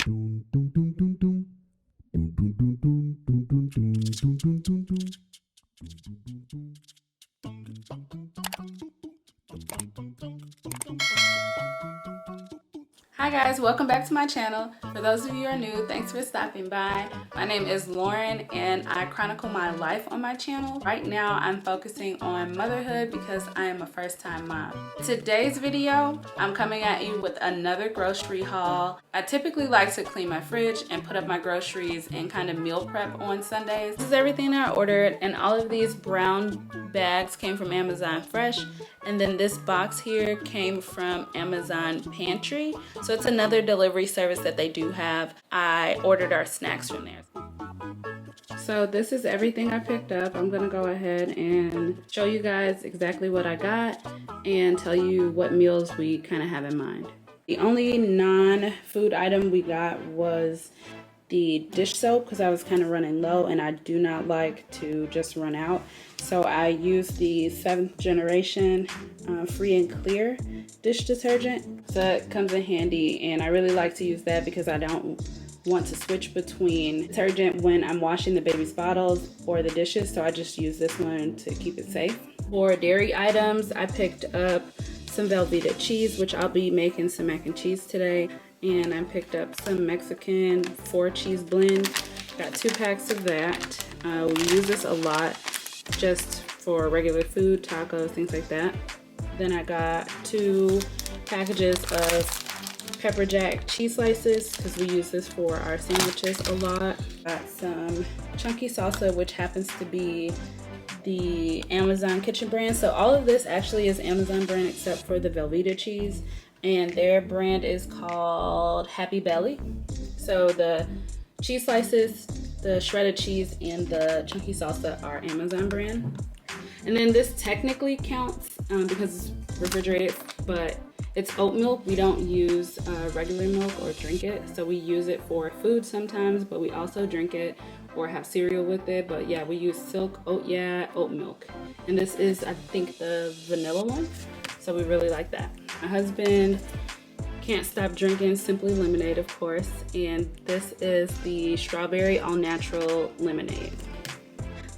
Hi guys, welcome back to my channel. For those of you who are new, thanks for stopping by. My name is Lauren and I chronicle my life on my channel. Right now I'm focusing on motherhood because I am a first-time mom. Today's video, I'm coming at you with another grocery haul. I typically like to clean my fridge and put up my groceries and kind of meal prep on Sundays. This is everything that I ordered, and all of these brown bags came from Amazon Fresh, and then this box here came from Amazon Pantry. So it's another delivery service that they do have. I ordered our snacks from there. So this is everything I picked up. I'm gonna go ahead and show you guys exactly what I got and tell you what meals we kind of have in mind. The only non-food item we got was the dish soap because I was kind of running low and I do not like to just run out. So I used the 7th generation free and clear dish detergent. So it comes in handy, and I really like to use that because I don't want to switch between detergent when I'm washing the baby's bottles or the dishes. So I just use this one to keep it safe. For dairy items, I picked up some Velveeta cheese, which I'll be making some mac and cheese today. And I picked up some Mexican 4-cheese blend. Got 2 packs of that. We use this a lot just for regular food, tacos, things like that. Then I got 2 packages of pepper jack cheese slices because we use this for our sandwiches a lot. Got some chunky salsa, which happens to be the Amazon Kitchen brand. So all of this actually is Amazon brand except for the Velveeta cheese, and their brand is called Happy Belly. So the cheese slices, the shredded cheese, and the chunky salsa are Amazon brand. And then this technically counts because it's refrigerated, but it's oat milk. We don't use regular milk or drink it. So we use it for food sometimes, but we also drink it or have cereal with it. But yeah, we use Silk oat milk. And this is, I think, the vanilla one. So we really like that. My husband can't stop drinking Simply Lemonade, of course, and this is the strawberry all-natural lemonade.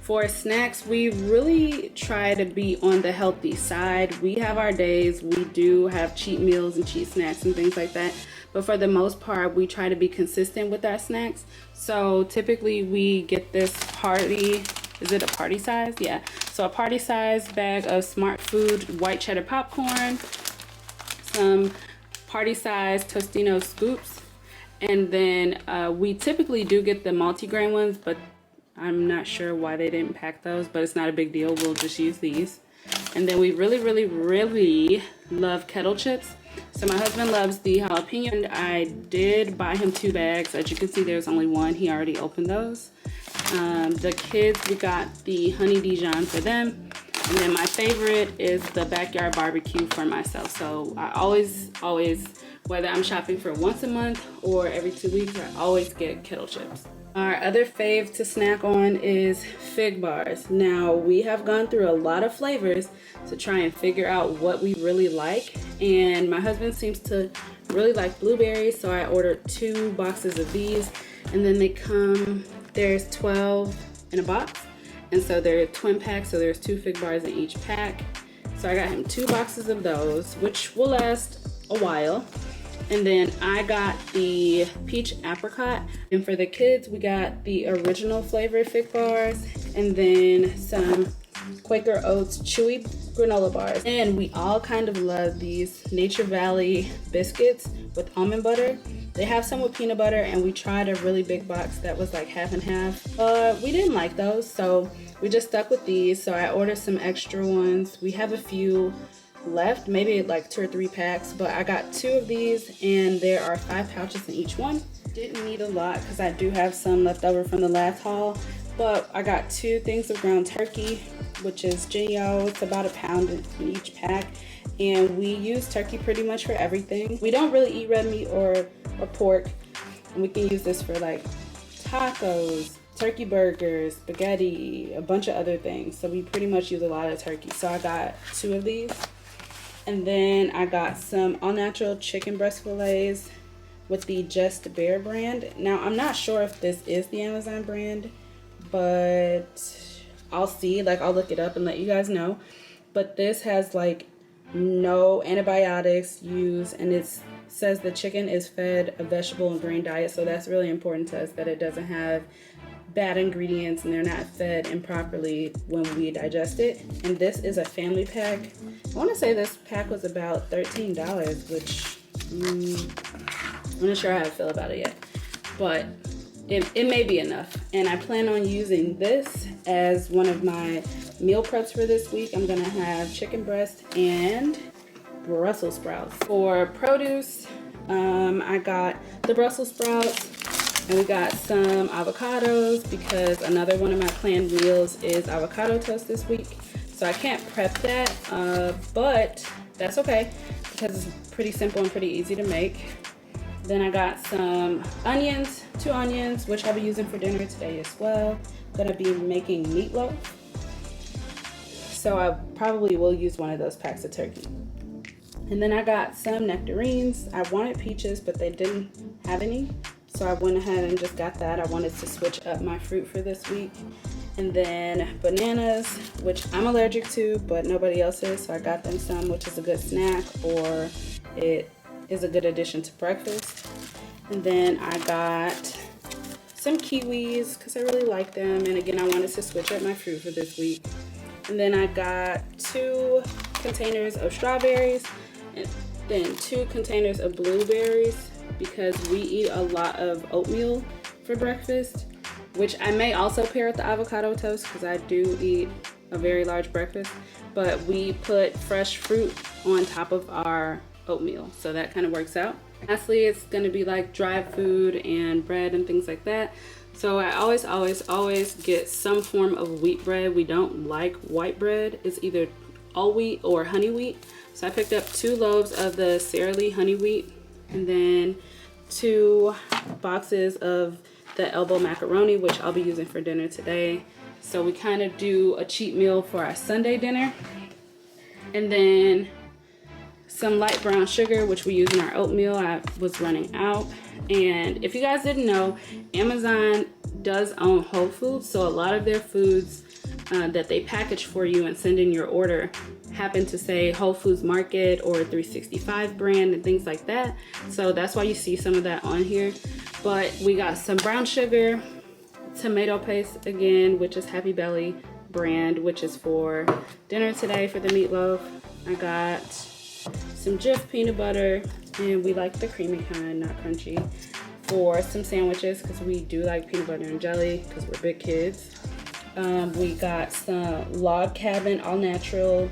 For snacks, we really try to be on the healthy side. We have our days, we do have cheat meals and cheat snacks and things like that, but for the most part, we try to be consistent with our snacks. So typically we get this party, is it a party size? Yeah, so a party size bag of Smart Food white cheddar popcorn, some party size Tostino scoops, and then we typically do get the multigrain ones, but I'm not sure why they didn't pack those, but it's not a big deal. We'll just use these. And then we really love kettle chips. So my husband loves the jalapeno, and I did buy him 2 bags. As you can see, there's only one. He already opened those. The kids, we got the honey Dijon for them. And then my favorite is the backyard barbecue for myself. So I always, whether I'm shopping for once a month or every 2 weeks, I always get kettle chips. Our other fave to snack on is fig bars. Now, we have gone through a lot of flavors to try and figure out what we really like. And my husband seems to really like blueberries, so I ordered 2 boxes of these. And then they come, there's 12 in a box. And so they're twin packs, so there's 2 fig bars in each pack. So I got him 2 boxes of those, which will last a while. And then I got the peach apricot. And for the kids, we got the original flavored fig bars, and then some Quaker Oats chewy granola bars. And we all kind of love these Nature Valley biscuits with almond butter. They have some with peanut butter, and we tried a really big box that was like half and half. But we didn't like those, so we just stuck with these. So I ordered some extra ones. We have a few left, maybe like 2 or 3 packs, but I got 2 of these, and there are 5 pouches in each one. Didn't need a lot because I do have some left over from the last haul, but I got 2 things of ground turkey, which is Genio. It's about a pound in each pack, and we use turkey pretty much for everything. We don't really eat red meat or pork, and we can use this for like tacos, turkey burgers, spaghetti, a bunch of other things. So we pretty much use a lot of turkey. So I got 2 of these. And then I got some all natural chicken breast fillets with the Just Bare brand. Now, I'm not sure if this is the Amazon brand, but I'll see. Like, I'll look it up and let you guys know. But this has like no antibiotics used, and it says the chicken is fed a vegetable and grain diet, so that's really important to us, that it doesn't have bad ingredients and they're not fed improperly when we digest it. And this is a family pack. I want to say this pack was about $13, which I'm not sure how I feel about it yet, but it may be enough. And I plan on using this as one of my meal preps for this week. I'm gonna have chicken breast and Brussels sprouts. For produce, I got the Brussels sprouts, and we got some avocados because another one of my planned meals is avocado toast this week. So I can't prep that, but that's okay because it's pretty simple and pretty easy to make. Then I got some onions, 2 onions, which I'll be using for dinner today as well. Gonna be making meatloaf. So I probably will use one of those packs of turkey. And then I got some nectarines. I wanted peaches, but they didn't have any. So I went ahead and just got that. I wanted to switch up my fruit for this week. And then bananas, which I'm allergic to, but nobody else is. So I got them some, which is a good snack, or it is a good addition to breakfast. And then I got some kiwis because I really like them. And again, I wanted to switch up my fruit for this week. And then I got 2 containers of strawberries and then 2 containers of blueberries because we eat a lot of oatmeal for breakfast, which I may also pair with the avocado toast because I do eat a very large breakfast, but we put fresh fruit on top of our oatmeal, so that kind of works out. Lastly, it's going to be like dry food and bread and things like that. So I always get some form of wheat bread. We don't like white bread. It's either all wheat or honey wheat. So I picked up 2 loaves of the Sara Lee honey wheat, and then 2 boxes of the elbow macaroni, which I'll be using for dinner today. So we kind of do a cheat meal for our Sunday dinner. And then some light brown sugar, which we use in our oatmeal. I was running out. And if you guys didn't know, Amazon does own Whole Foods, so a lot of their foods that they package for you and send in your order happen to say Whole Foods Market or 365 brand and things like that. So that's why you see some of that on here. But we got some brown sugar, tomato paste again, which is Happy Belly brand, which is for dinner today for the meatloaf. I got some Jif peanut butter, and we like the creamy kind, not crunchy, for some sandwiches because we do like peanut butter and jelly because we're big kids. We got some Log Cabin all natural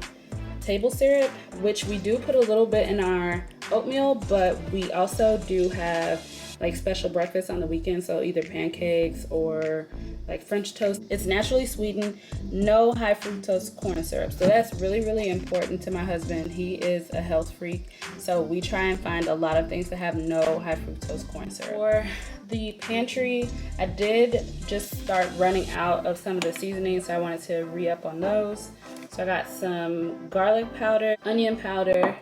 table syrup, which we do put a little bit in our oatmeal, but we also do have like special breakfast on the weekend, so either pancakes or like French toast. It's naturally sweetened, no high fructose corn syrup, so that's really important to my husband. He is a health freak, so we try and find a lot of things that have no high fructose corn syrup. For the pantry, I did just start running out of some of the seasonings, so I wanted to re-up on those. So I got some garlic powder, onion powder,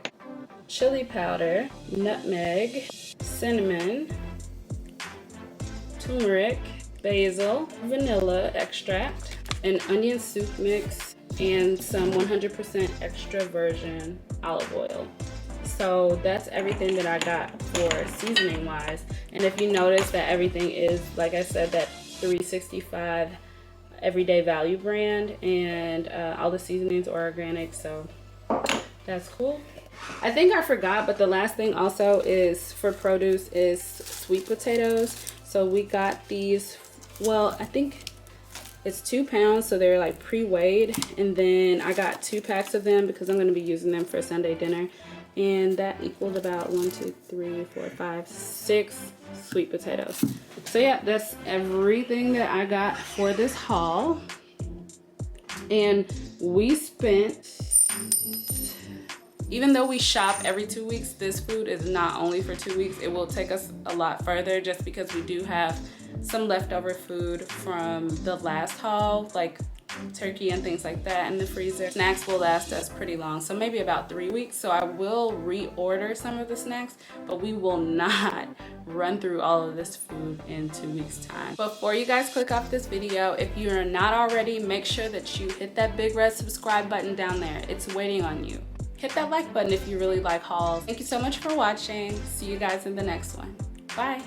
chili powder, nutmeg, cinnamon, turmeric, basil, vanilla extract, an onion soup mix, and some 100% extra virgin olive oil. So that's everything that I got for seasoning wise. And if you notice that everything is, like I said, that 365 everyday value brand, and all the seasonings are organic, so that's cool. I think I forgot, but the last thing also is for produce is sweet potatoes. So we got these, well, I think it's 2 pounds, so they're like pre-weighed, and then I got 2 packs of them because I'm going to be using them for Sunday dinner, and that equaled about 1, 2, 3, 4, 5, 6 sweet potatoes. So yeah, that's everything that I got for this haul, and we spent, even though we shop every 2 weeks, this food is not only for 2 weeks. It will take us a lot further just because we do have some leftover food from the last haul, like turkey and things like that in the freezer. Snacks will last us pretty long, so maybe about 3 weeks. So I will reorder some of the snacks, but we will not run through all of this food in 2 weeks time. Before you guys click off this video, if you are not already, make sure that you hit that big red subscribe button down there. It's waiting on you. Hit that like button if you really like hauls. Thank you so much for watching. See you guys in the next one. Bye.